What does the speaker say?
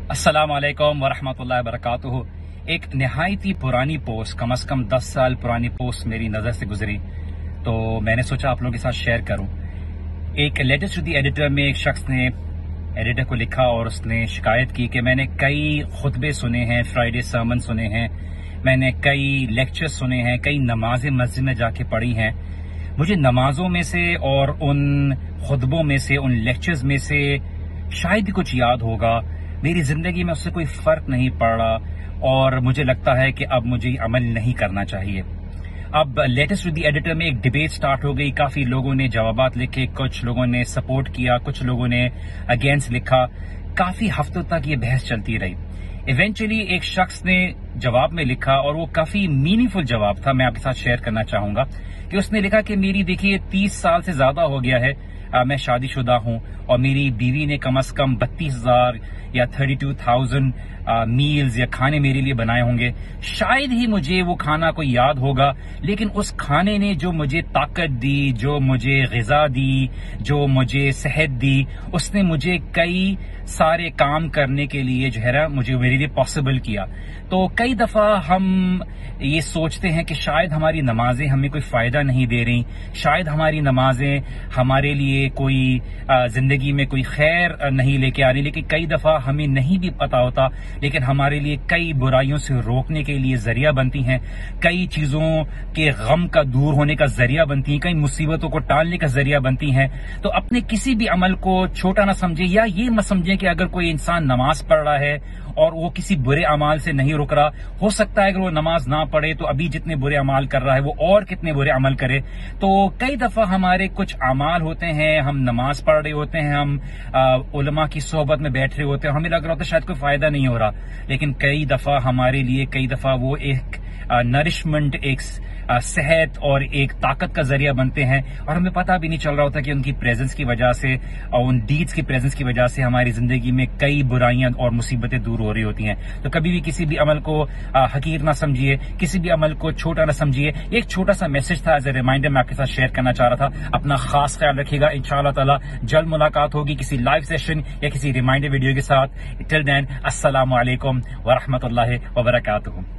السلام علیکم ورحمۃ اللہ وبرکاتہ۔ ایک نہایت ہی پرانی پوسٹ، کم از کم 10 سال پرانی پوسٹ میری نظر سے گزری، تو میں نے سوچا آپ لوگوں کے ساتھ شیئر کروں۔ ایک لیٹر ٹو دی ایڈیٹر میں ایک شخص نے ایڈیٹر کو لکھا اور اس نے شکایت کی کہ میں نے کئی خطبے سنے ہیں، فرائیڈے سرمن سنے ہیں، میں نے کئی لیکچر سنے ہیں، کئی نمازیں مسجد میں جا کے پڑھی ہیں، مجھے نمازوں میں سے اور ان خطبوں میں سے، ان لیکچرز میں سے شاید ہی کچھ یاد ہوگا، میری زندگی میں اس سے کوئی فرق نہیں پڑ رہا اور مجھے لگتا ہے کہ اب مجھے عمل نہیں کرنا چاہیے۔ اب لیٹسٹ ٹو دی ایڈیٹر میں ایک ڈیبیٹ سٹارٹ ہو گئی، کافی لوگوں نے جوابات لکھے، کچھ لوگوں نے سپورٹ کیا، کچھ لوگوں نے اگینسٹ لکھا، کافی ہفتوں تک یہ بحث چلتی رہی۔ ایونچولی ایک شخص نے جواب میں لکھا اور وہ کافی میننگ فل جواب تھا، میں آپ کے ساتھ شیئر کرنا چاہوں گا کہ اس نے لکھا کہ میری دیکھیے 30 سال سے زیادہ ہو گیا ہے، میں شادی شدہ ہوں اور میری بیوی نے کم از کم 32,000 یا 32,000 میلز یا کھانے میرے لیے بنائے ہوں گے، شاید ہی مجھے وہ کھانا کوئی یاد ہوگا، لیکن اس کھانے نے جو مجھے طاقت دی، جو مجھے غذا دی، جو مجھے صحت دی، اس نے مجھے کئی سارے کام کرنے کے لیے جو ہے نا مجھے میرے لیے پاسبل کیا۔ تو کئی دفعہ ہم یہ سوچتے ہیں کہ شاید ہماری نمازیں ہمیں کوئی فائدہ نہیں دے رہی، شاید ہماری نمازیں ہمارے لیے کوئی زندگی میں کوئی خیر نہیں لے کے آ رہی، لیکن کئی دفعہ ہمیں نہیں بھی پتا ہوتا، لیکن ہمارے لیے کئی برائیوں سے روکنے کے لیے ذریعہ بنتی ہیں، کئی چیزوں کے غم کا دور ہونے کا ذریعہ بنتی ہیں، کئی مصیبتوں کو ٹالنے کا ذریعہ بنتی ہیں۔ تو اپنے کسی بھی عمل کو چھوٹا نہ سمجھے، یا یہ مت سمجھیں کہ اگر کوئی انسان نماز پڑھ رہا ہے اور وہ کسی برے اعمال سے نہیں رک رہا، ہو سکتا ہے اگر وہ نماز نہ پڑھے تو ابھی جتنے برے اعمال کر رہا ہے وہ اور کتنے برے عمل کرے۔ تو کئی دفعہ ہمارے کچھ اعمال ہوتے ہیں، ہم نماز پڑھ رہے ہوتے ہیں، ہم علماء کی صحبت میں بیٹھ رہے ہوتے ہیں، ہمیں لگ رہا ہوتا ہے شاید کوئی فائدہ نہیں ہو رہا، لیکن کئی دفعہ ہمارے لیے کئی دفعہ وہ ایک نرشمنٹ، ایک صحت اور ایک طاقت کا ذریعہ بنتے ہیں، اور ہمیں پتہ بھی نہیں چل رہا ہوتا کہ ان کی پریزنس کی وجہ سے اور ان ڈیڈز کی پریزنس کی وجہ سے ہماری زندگی میں کئی برائیاں اور مصیبتیں دور ہو رہی ہوتی ہیں۔ تو کبھی بھی کسی بھی عمل کو حقیر نہ سمجھیے، کسی بھی عمل کو چھوٹا نہ سمجھیے۔ ایک چھوٹا سا میسج تھا، ایز اے ریمائنڈر میں آپ کے ساتھ شیئر کرنا چاہ رہا تھا۔ اپنا خاص خیال رکھیے گا، انشاءاللہ تعالی جلد ملاقات ہوگی کسی لائیو سیشن یا کسی ریمائنڈر ویڈیو کے ساتھ۔ ٹل دین السلام علیکم ورحمۃ اللہ وبرکاتہ۔